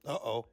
Uh-oh.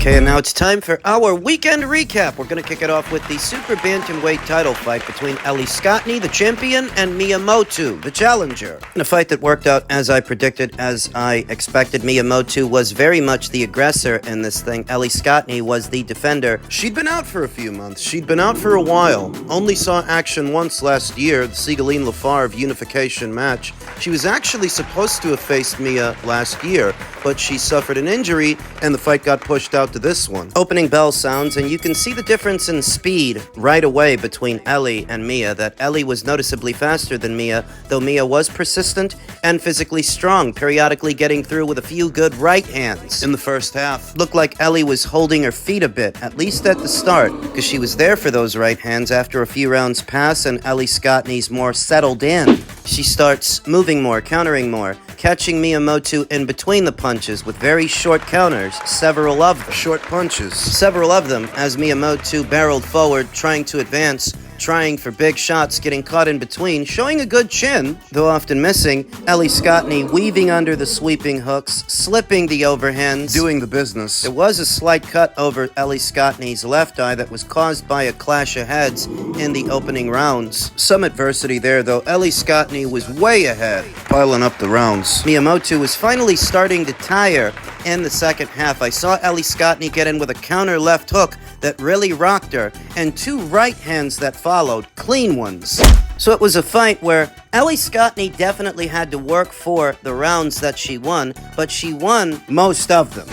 Okay, and now it's time for our weekend recap. We're going to kick it off with the super bantamweight title fight between Ellie Scotney, the champion, and Motu, the challenger. In a fight that worked out as I predicted, as I expected. Motu was very much the aggressor in this thing. Ellie Scotney was the defender. She'd been out for a few months. She'd been out for a while. Only saw action once last year, the Sigaline Lafarve unification match. She was actually supposed to have faced Mia last year, but she suffered an injury, and the fight got pushed out to this one. Opening bell sounds, and you can see the difference in speed right away between Ellie and Mia, that Ellie was noticeably faster than Mia, though Mia was persistent and physically strong, periodically getting through with a few good right hands. In the first half, looked like Ellie was holding her feet a bit, at least at the start, because she was there for those right hands. After a few rounds pass and Ellie Scotney's more settled in, she starts moving more, countering more, catching Motu in between the punches with very short counters, several of them. Short punches. Several of them as Motu barreled forward, trying to advance, trying for big shots, getting caught in between, showing a good chin, though often missing. Ellie Scotney weaving under the sweeping hooks, slipping the overhands, doing the business. There was a slight cut over Ellie Scotney's left eye that was caused by a clash of heads in the opening rounds. Some adversity there, though. Ellie Scotney was way ahead, piling up the rounds. Motu was finally starting to tire in the second half. I saw Ellie Scotney get in with a counter left hook that really rocked her, and two right hands that followed, clean ones. So it was a fight where Ellie Scotney definitely had to work for the rounds that she won, but she won most of them.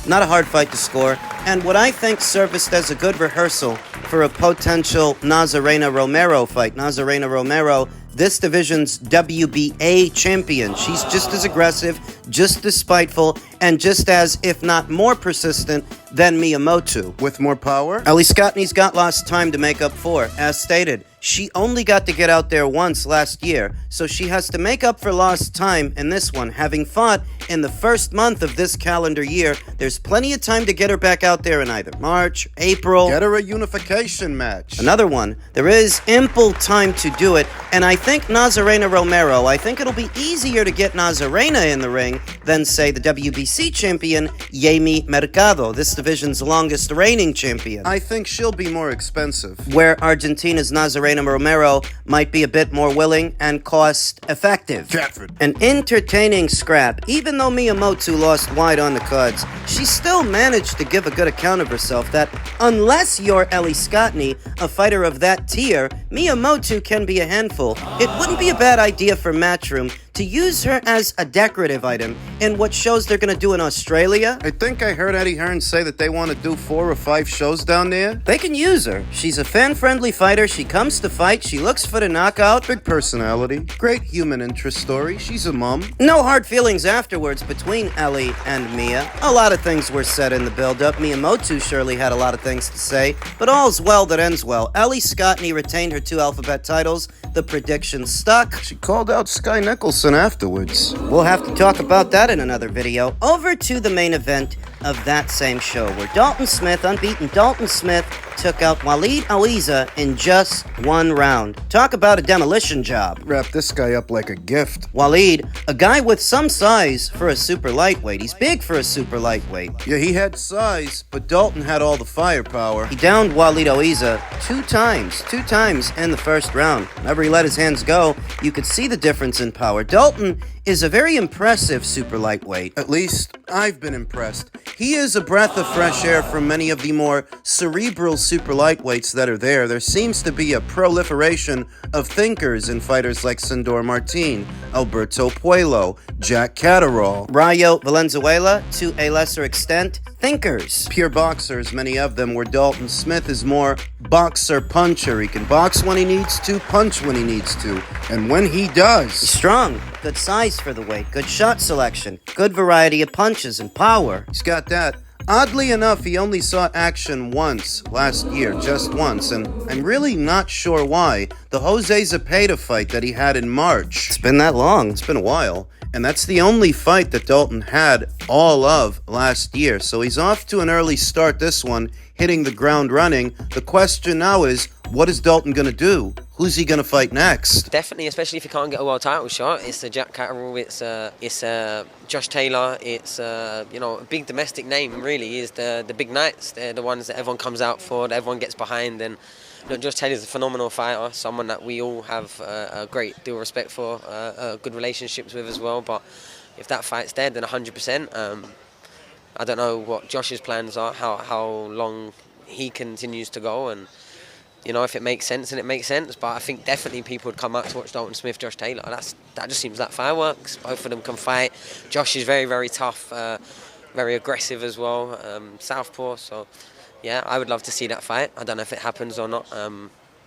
Not a hard fight to score, and what I think surfaced as a good rehearsal for a potential Nazarena Romero fight. Nazarena Romero, this division's WBA champion. She's just as aggressive, just as spiteful, and just as, if not more persistent, than Motu. With more power? Ellie Scotney's got lost time to make up for. As stated, she only got to get out there once last year, so she has to make up for lost time in this one. Having fought in the first month of this calendar year, there's plenty of time to get her back out there in either March, April. Get her a unification match. Another one. There is ample time to do it, and I think Nazarena Romero, I think it'll be easier to get Nazarena in the ring than, say, the WBC champion, Yemi Mercado, this division's longest reigning champion. I think she'll be more expensive. Where Argentina's Nazarena Romero might be a bit more willing and cost-effective. Catford. An entertaining scrap. Even though Motu lost wide on the cards, she still managed to give a good account of herself that, unless you're Ellie Scotney, a fighter of that tier, Motu can be a handful. It wouldn't be a bad idea for Matchroom to use her as a decorative item in what shows they're gonna do in Australia. I think I heard Eddie Hearn say that they want to do 4 or 5 shows down there. They can use her. She's a fan-friendly fighter. She comes to fight. She looks for the knockout. Big personality. Great human interest story. She's a mom. No hard feelings afterwards between Ellie and Mia. A lot of things were said in the build-up. Motu surely had a lot of things to say, but all's well that ends well. Ellie Scotney retained her 2 alphabet titles. The prediction stuck. She called out Sky Nicholson afterwards. We'll have to talk about that in another video. Over to the main event of that same show, where Dalton Smith, unbeaten Dalton Smith, took out Ouizza in just 1 round. Talk about a demolition job. Wrap this guy up like a gift. Walid, a guy with some size for a super lightweight. He's big for a super lightweight. Yeah, he had size, but Dalton had all the firepower. He downed Ouizza 2 times in the first round. Whenever he let his hands go, you could see the difference in power. Dalton is a very impressive super lightweight. At least, I've been impressed. He is a breath of fresh air from many of the more cerebral super lightweights that are there. There seems to be a proliferation of thinkers in fighters like Sandor Martin, Alberto Puello, Jack Catterall, Rayo Valenzuela, to a lesser extent, thinkers. Pure boxers, many of them, where Dalton Smith is more boxer-puncher. He can box when he needs to, punch when he needs to, and when he does. He's strong, good size for the weight, good shot selection, good variety of punches and power. He's got that. Oddly enough, he only saw action once last year, just once, and I'm really not sure why. The Jose Zepeda fight that he had in March. It's been that long. It's been a while. And that's the only fight that Dalton had all of last year. So he's off to an early start this one, hitting the ground running. The question now is, what is Dalton going to do? Who's he going to fight next? Definitely, especially if he can't get a world title shot. It's Jack Catterall, it's Josh Taylor, it's a big domestic name. Really is the big nights. They're the ones that everyone comes out for, that everyone gets behind. And Josh Taylor's a phenomenal fighter, someone that we all have a great deal of respect for, good relationships with as well. But if that fight's dead, then 100%. I don't know what Josh's plans are, how long he continues to go, and if it makes sense, then it makes sense. But I think definitely people would come out to watch Dalton Smith, Josh Taylor. That just seems like fireworks. Both of them can fight. Josh is very, very tough, very aggressive as well, southpaw. So, yeah, I would love to see that fight. I don't know if it happens or not.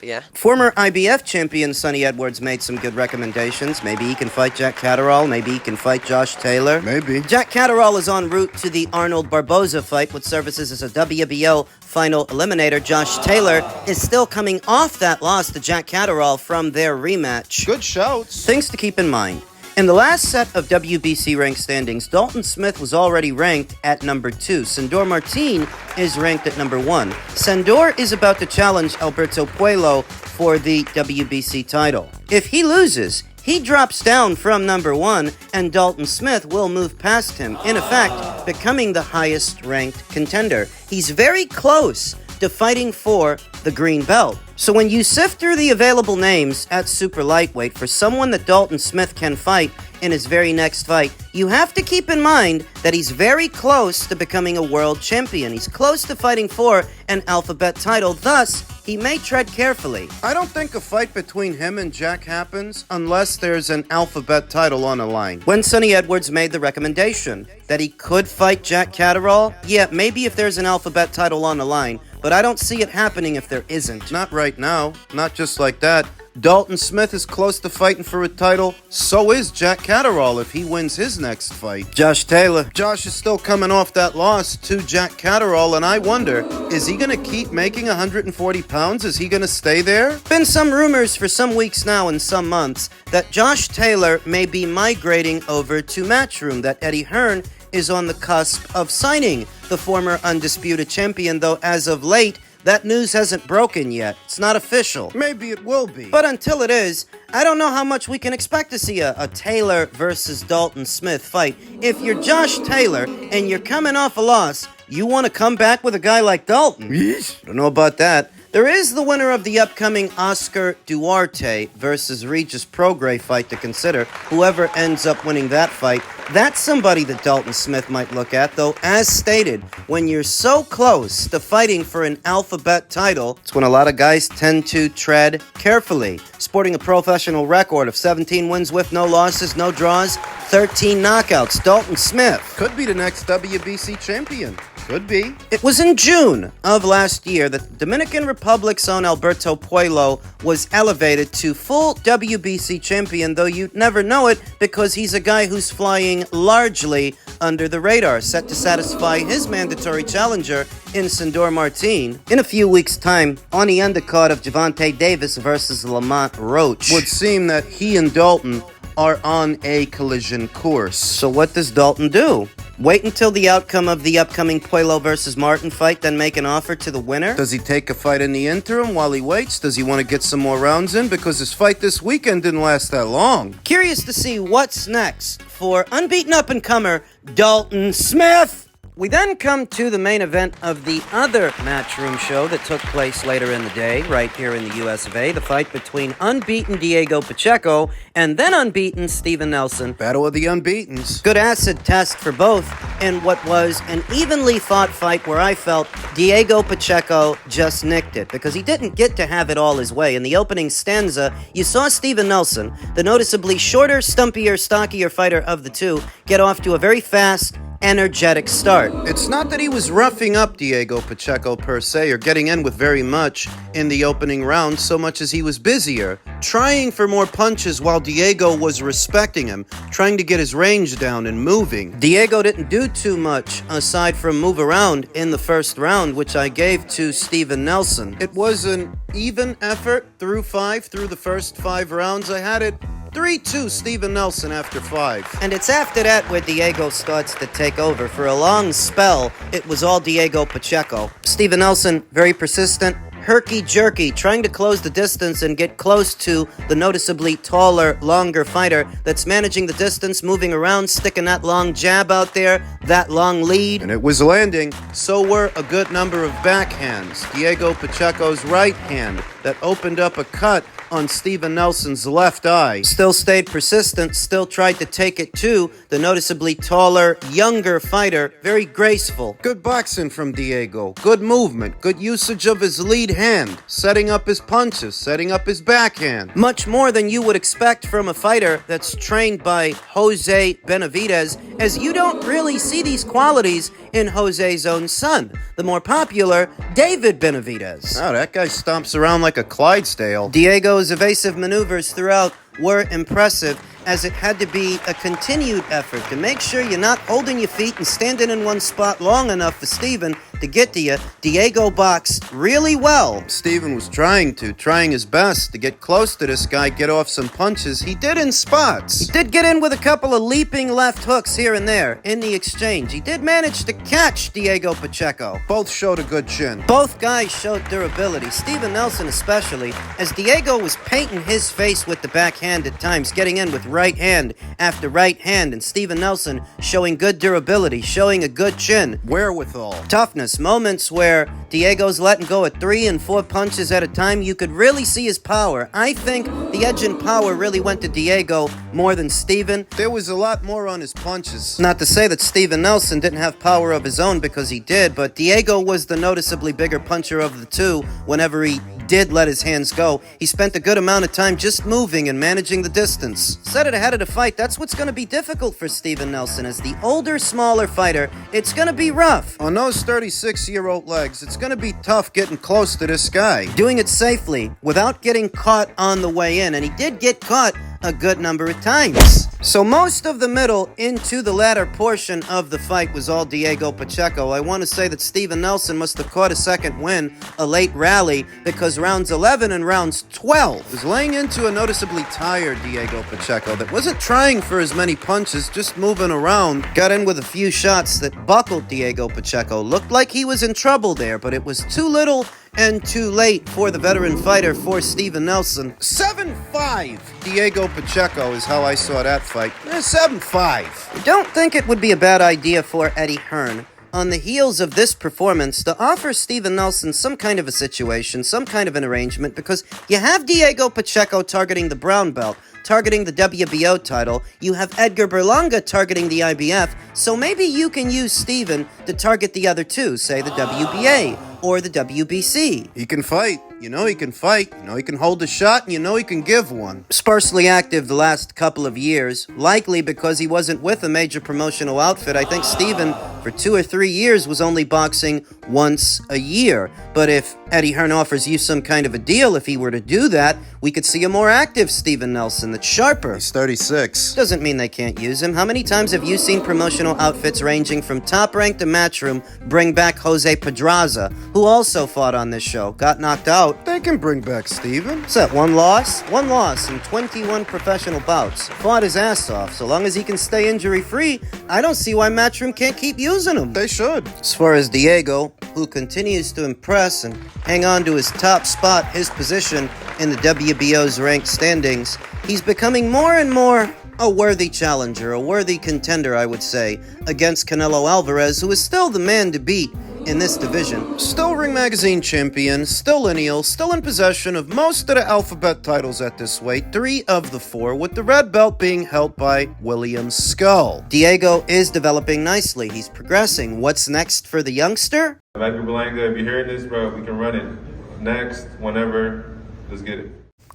But yeah. Former IBF champion Sonny Edwards made some good recommendations. Maybe he can fight Jack Catterall. Maybe he can fight Josh Taylor. Maybe. Jack Catterall is en route to the Arnold Barboza fight, with services as a WBO final eliminator. Josh Taylor is still coming off that loss to Jack Catterall from their rematch. Good shouts. Things to keep in mind. In the last set of WBC ranked standings, Dalton Smith was already ranked at number 2. Sandor Martin is ranked at number 1. Sandor is about to challenge Alberto Puello for the WBC title. If he loses, he drops down from number 1, and Dalton Smith will move past him, in effect, becoming the highest ranked contender. He's very close to fighting for the green belt. So when you sift through the available names at super lightweight for someone that Dalton Smith can fight in his very next fight, you have to keep in mind that he's very close to becoming a world champion. He's close to fighting for an alphabet title, thus, he may tread carefully. I don't think a fight between him and Jack happens unless there's an alphabet title on the line. When Sonny Edwards made the recommendation that he could fight Jack Catterall, yeah, maybe if there's an alphabet title on the line, but I don't see it happening if there isn't. Not right now. Not just like that. Dalton Smith is close to fighting for a title. So is Jack Catterall if he wins his next fight. Josh Taylor. Josh is still coming off that loss to Jack Catterall, and I wonder, is he going to keep making 140 pounds? Is he going to stay there? Been some rumors for some weeks now and some months that Josh Taylor may be migrating over to Matchroom, that Eddie Hearn is on the cusp of signing the former undisputed champion, though as of late, that news hasn't broken yet. It's not official. Maybe it will be. But until it is, I don't know how much we can expect to see a Taylor versus Dalton Smith fight. If you're Josh Taylor and you're coming off a loss, you want to come back with a guy like Dalton? Yeesh. Don't know about that. There is the winner of the upcoming Oscar Duarte versus Regis Prograis fight to consider. Whoever ends up winning that fight, that's somebody that Dalton Smith might look at, though, as stated, when you're so close to fighting for an alphabet title, it's when a lot of guys tend to tread carefully. Sporting a professional record of 17 wins with no losses, no draws, 13 knockouts, Dalton Smith Could be the next WBC champion. Could be. It was in June of last year that the Dominican Republic's own Alberto Puello was elevated to full WBC champion, though you'd never know it because he's a guy who's flying largely under the radar, set to satisfy his mandatory challenger in Sandor Martin in a few weeks' time on the undercard of Gervonta Davis versus Lamont Roach. Would seem that he and Dalton are on a collision course. So what does Dalton do? Wait until the outcome of the upcoming Puello versus Martin fight, then make an offer to the winner? Does he take a fight in the interim while he waits? Does he want to get some more rounds in? Because his fight this weekend didn't last that long. Curious to see what's next for unbeaten up-and-comer Dalton Smith. We then come to the main event of the other Matchroom show that took place later in the day, right here in the US of A, the fight between unbeaten Diego Pacheco and then unbeaten Steven Nelson. Battle of the unbeatens. Good acid test for both in what was an evenly fought fight where I felt Diego Pacheco just nicked it because he didn't get to have it all his way. In the opening stanza, you saw Steven Nelson, the noticeably shorter, stumpier, stockier fighter of the two, get off to a very fast, energetic start. It's not that he was roughing up Diego Pacheco per se or getting in with very much in the opening round so much as he was busier, trying for more punches while Diego was respecting him, trying to get his range down and moving. Diego didn't do too much aside from move around in the first round, which I gave to Steven Nelson. It was an even effort through the first 5 rounds. I had it 3-2 Steven Nelson after 5. And it's after that where Diego starts to take over. For a long spell, it was all Diego Pacheco. Steven Nelson, very persistent, herky-jerky, trying to close the distance and get close to the noticeably taller, longer fighter that's managing the distance, moving around, sticking that long jab out there, that long lead. And it was landing. So were a good number of backhands. Diego Pacheco's right hand that opened up a cut on Steven Nelson's left eye. Still stayed persistent, still tried to take it to the noticeably taller, younger fighter, very graceful. Good boxing from Diego, good movement, good usage of his lead hand, setting up his punches, setting up his backhand. Much more than you would expect from a fighter that's trained by Jose Benavidez, as you don't really see these qualities in Jose's own son, the more popular David Benavidez. Oh, that guy stomps around like a Clydesdale. Diego's evasive maneuvers throughout were impressive, as it had to be a continued effort to make sure you're not holding your feet and standing in one spot long enough for Steven to get to you. Diego boxed really well. Steven was trying his best to get close to this guy, get off some punches. He did in spots. He did get in with a couple of leaping left hooks here and there in the exchange. He did manage to catch Diego Pacheco. Both showed a good chin. Both guys showed durability, Steven Nelson especially, as Diego was painting his face with the backhand at times, getting in with right hand after right hand, and Steven Nelson showing good durability, showing a good chin. Wherewithal. Toughness. Moments where Diego's letting go at 3 and 4 punches at a time, you could really see his power. I think the edge in power really went to Diego more than Steven. There was a lot more on his punches. Not to say that Steven Nelson didn't have power of his own, because he did, but Diego was the noticeably bigger puncher of the two whenever he did let his hands go. He spent a good amount of time just moving and managing the distance. Said it ahead of the fight, that's what's going to be difficult for Steven Nelson. As the older, smaller fighter, it's going to be rough. On those 36-year-old legs, it's going to be tough getting close to this guy. Doing it safely, without getting caught on the way in, and he did get caught a good number of times. So most of the middle into the latter portion of the fight was all Diego Pacheco. I want to say that Steven Nelson must have caught a second win, a late rally, because rounds 11 and rounds 12 was laying into a noticeably tired Diego Pacheco that wasn't trying for as many punches, just moving around. Got in with a few shots that buckled Diego Pacheco. Looked like he was in trouble there, but it was too little and too late for the veteran fighter, for Steven Nelson. 7-5 Diego Pacheco is how I saw that fight. 7-5. I don't think it would be a bad idea for Eddie Hearn, on the heels of this performance, to offer Steven Nelson some kind of a situation, some kind of an arrangement, because you have Diego Pacheco targeting the brown belt, targeting the WBO title. You have Edgar Berlanga targeting the IBF, so maybe you can use Steven to target the other two, say the WBA or the WBC. He can fight. You know he can fight. You know he can hold a shot, and you know he can give one. Sparsely active the last couple of years, likely because he wasn't with a major promotional outfit. I think Steven, for 2 or 3 years, was only boxing once a year. But if Eddie Hearn offers you some kind of a deal, if he were to do that, we could see a more active Steven Nelson that's sharper. He's 36. Doesn't mean they can't use him. How many times have you seen promotional outfits ranging from Top Rank to Matchroom bring back Jose Pedraza, who also fought on this show, got knocked out? They can bring back Steven. What's that, one loss? One loss in 21 professional bouts. Fought his ass off. So long as he can stay injury-free, I don't see why Matchroom can't keep using him. They should. As far as Diego, who continues to impress and hang on to his top spot, his position in the WBO's ranked standings, he's becoming more and more a worthy challenger, a worthy contender, I would say, against Canelo Alvarez, who is still the man to beat in this division. Still Ring Magazine champion, still lineal, still in possession of most of the alphabet titles at this weight, 3 of the 4, with the red belt being held by William Skull. Diego is developing nicely. He's progressing. What's next for the youngster? Like Berlanga, if you're hearing this, bro, we can run it next, whenever. Let's get it.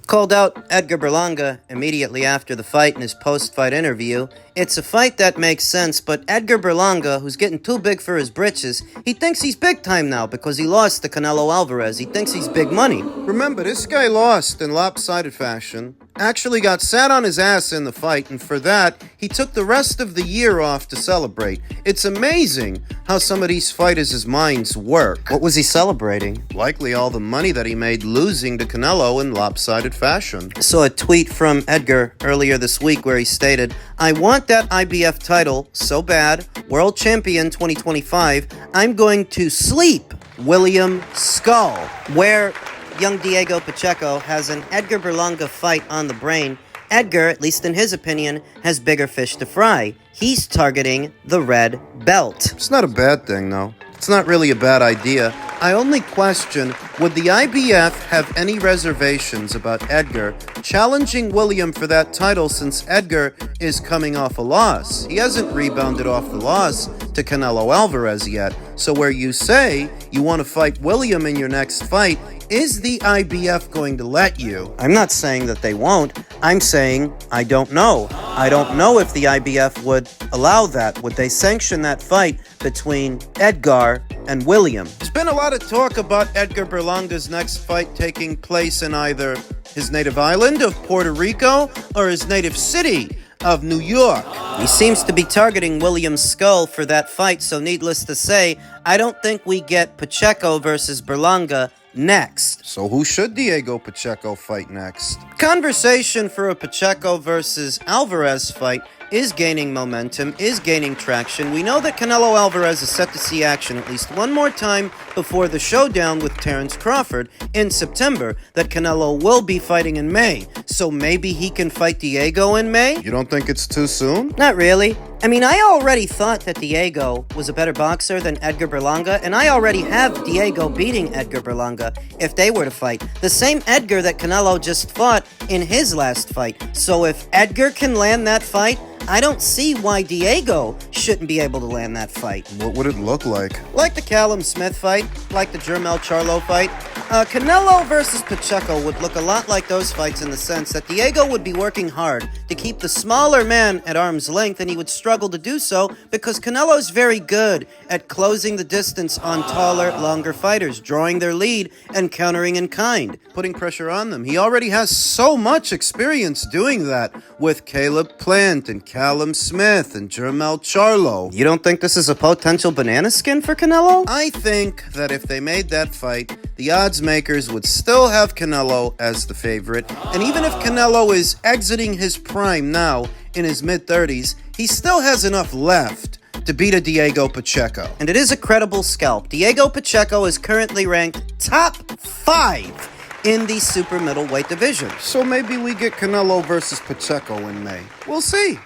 Called out Edgar Berlanga immediately after the fight in his post-fight interview. It's a fight that makes sense, but Edgar Berlanga, who's getting too big for his britches, he thinks he's big time now because he lost to Canelo Alvarez. He thinks he's big money. Remember, this guy lost in lopsided fashion, actually got sat on his ass in the fight, and for that, he took the rest of the year off to celebrate. It's amazing how some of these fighters' minds work. What was he celebrating? Likely all the money that he made losing to Canelo in lopsided fashion. I saw a tweet from Edgar earlier this week where he stated, "I want that IBF title so bad, World Champion 2025, I'm going to sleep William Skull," where young Diego Pacheco has an Edgar Berlanga fight on the brain. Edgar, at least in his opinion, has bigger fish to fry. He's targeting the red belt. It's not a bad thing, though. It's not really a bad idea. I only question, would the IBF have any reservations about Edgar challenging William for that title since Edgar is coming off a loss? He hasn't rebounded off the loss to Canelo Alvarez yet. So where you say you want to fight William in your next fight, is the IBF going to let you? I'm not saying that they won't. I'm saying I don't know. I don't know if the IBF would allow that. Would they sanction that fight between Edgar and William? There's been a lot of talk about Edgar Berlanga's next fight taking place in either his native island of Puerto Rico or his native city of New York. He seems to be targeting William Skull for that fight, so needless to say, I don't think we get Pacheco versus Berlanga next. So who should Diego Pacheco fight next? Conversation for a Pacheco versus Alvarez fight is gaining momentum, is gaining traction. We know that Canelo Alvarez is set to see action at least one more time before the showdown with Terence Crawford in September, that Canelo will be fighting in May. So maybe he can fight Diego in May? You don't think it's too soon? Not really. I mean, I already thought that Diego was a better boxer than Edgar Berlanga, and I already have Diego beating Edgar Berlanga if they were to fight. The same Edgar that Canelo just fought in his last fight. So if Edgar can land that fight, I don't see why Diego shouldn't be able to land that fight. What would it look like? Like the Callum Smith fight, like the Jermell Charlo fight. Canelo versus Pacheco would look a lot like those fights in the sense that Diego would be working hard to keep the smaller man at arm's length, and he would struggle to do so because Canelo's very good at closing the distance on taller, longer fighters, drawing their lead and countering in kind, putting pressure on them. He already has so much experience doing that with Caleb Plant and Callum Smith and Jermell Charlo. You don't think this is a potential banana skin for Canelo? I think that if they made that fight, the odds makers would still have Canelo as the favorite. And even if Canelo is exiting his prime now in his mid-30s, he still has enough left to beat a Diego Pacheco. And it is a credible scalp. Diego Pacheco is currently ranked top 5 in the super middleweight division. So maybe we get Canelo versus Pacheco in May. We'll see.